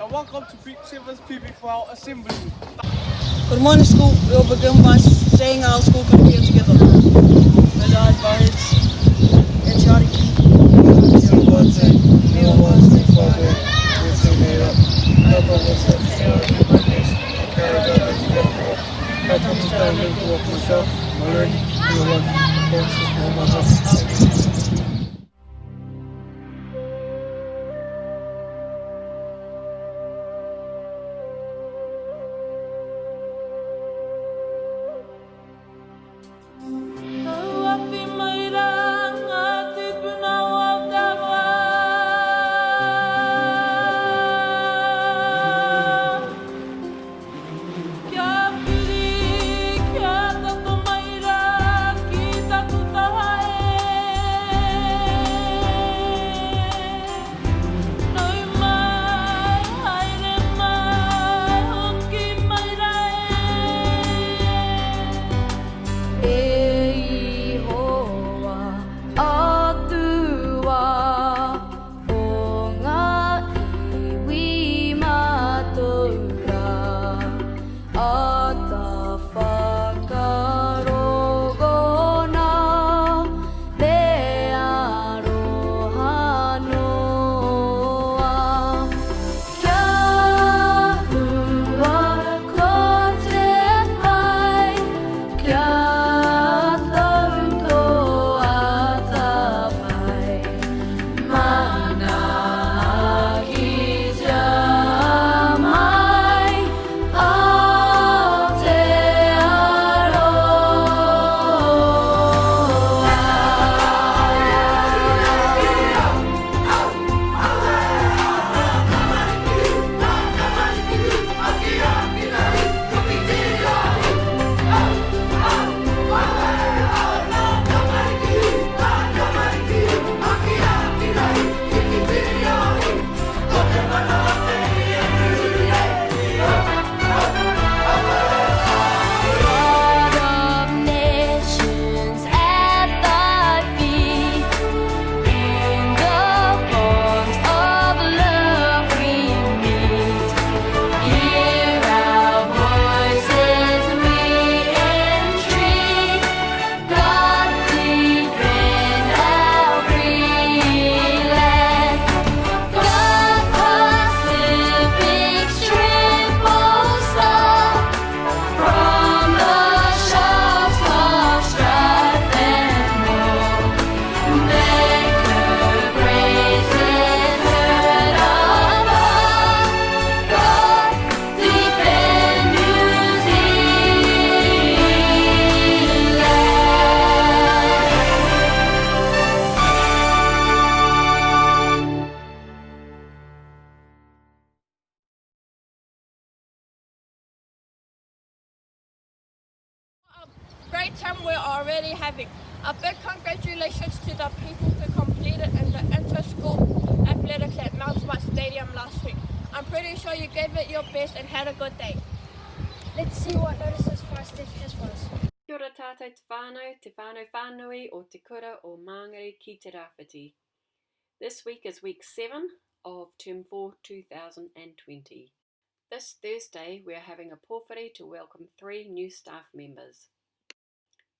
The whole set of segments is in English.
and welcome to Peak Shivers PB4 Assembly. Good morning, school. We'll begin by saying our school career together. Medad Bahid, Echariki, Simpate, Neomasi Fade, Usinera, Nabavasa Fiori, Karada Vigako, Katamstana Guakusha, Malani, Yuan, Ponsus Momaha. Great time we're already having. A big congratulations to the people who completed in the inter-school athletics at Mount Smart Stadium last week. I'm pretty sure you gave it your best and had a good day. Let's see what notices Steph has for us. Kia ora tātou te whānau whānui o te kura o Māngere ki te rāwhiti. This week is week 7 of term 4 2020. This Thursday we are having a pōwhiri to welcome 3 new staff members.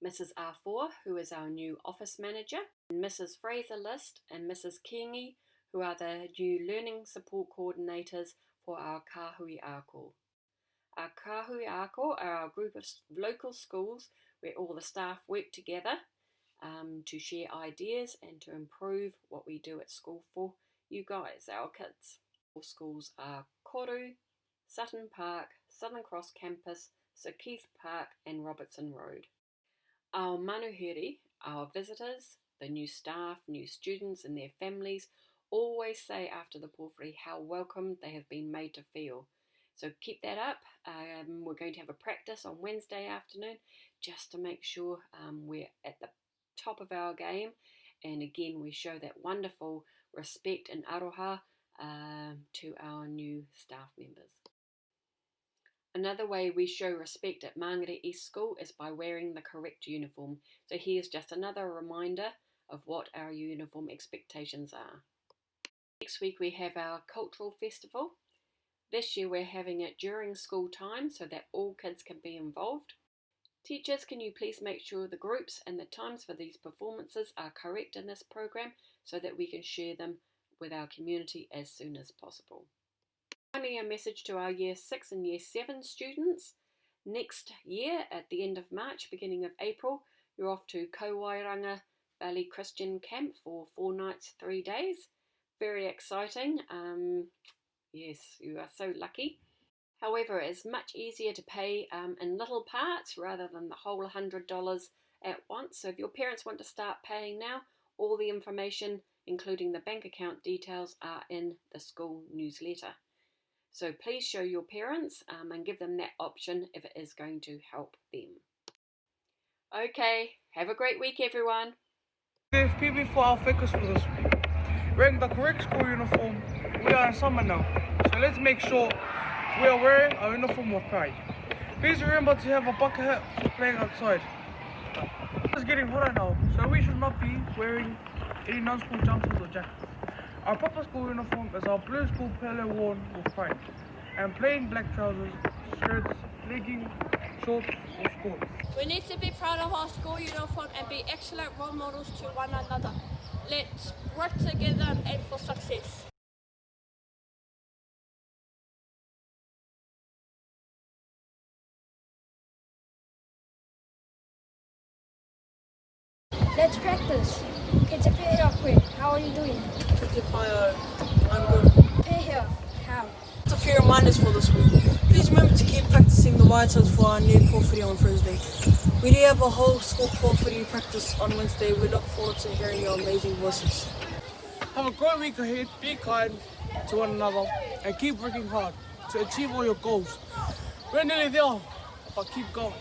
Mrs. R4, who is our new office manager, and Mrs. Fraser List and Mrs. Kingi, who are the new learning support coordinators for our Kāhui Ako. Our Kāhui Ako are our group of local schools where all the staff work together to share ideas and to improve what we do at school for you guys, our kids. All schools are Koru, Sutton Park, Southern Cross Campus, Sir Keith Park and Robertson Road. Our manuhiri, our visitors, the new staff, new students and their families always say after the pōwhiri how welcome they have been made to feel. So keep that up. We're going to have a practice on Wednesday afternoon just to make sure we're at the top of our game. And again, we show that wonderful respect and aroha to our new staff members. Another way we show respect at Māngere East School is by wearing the correct uniform. So here's just another reminder of what our uniform expectations are. Next week we have our cultural festival. This year we're having it during school time so that all kids can be involved. Teachers, can you please make sure the groups and the times for these performances are correct in this program so that we can share them with our community as soon as possible. Finally, a message to our Year 6 and Year 7 students. Next year, at the end of March, beginning of April, you're off to Kawairanga Valley Christian Camp for 4 nights, 3 days. Very exciting. Yes, you are so lucky. However, it's much easier to pay in little parts rather than the whole $100 at once. So if your parents want to start paying now, all the information, including the bank account details, are in the school newsletter. So please show your parents and give them that option if it is going to help them. Okay, have a great week, everyone. There's PB for our focus for this week. Wearing the correct school uniform. We are in summer now, so let's make sure we are wearing our uniform with pride. Please remember to have a bucket hat for playing outside. It's getting hotter now, so we should not be wearing any non-school jumpers or jackets. Our proper school uniform is our blue school polo worn with pride, and plain black trousers, shirts, leggings, shorts or skirts. We need to be proud of our school uniform and be excellent role models to one another. Let's work together and aim for success. Let's practice. Kete Pehiakwe, how are you doing? I'm good. Pehia, how? Just a few reminders for this week. Please remember to keep practicing the white toes for our new kōwhiri on Thursday. We do have a whole school kōwhiri practice on Wednesday. We look forward to hearing your amazing voices. Have a great week ahead, be kind to one another, and keep working hard to achieve all your goals. We're nearly there, but keep going.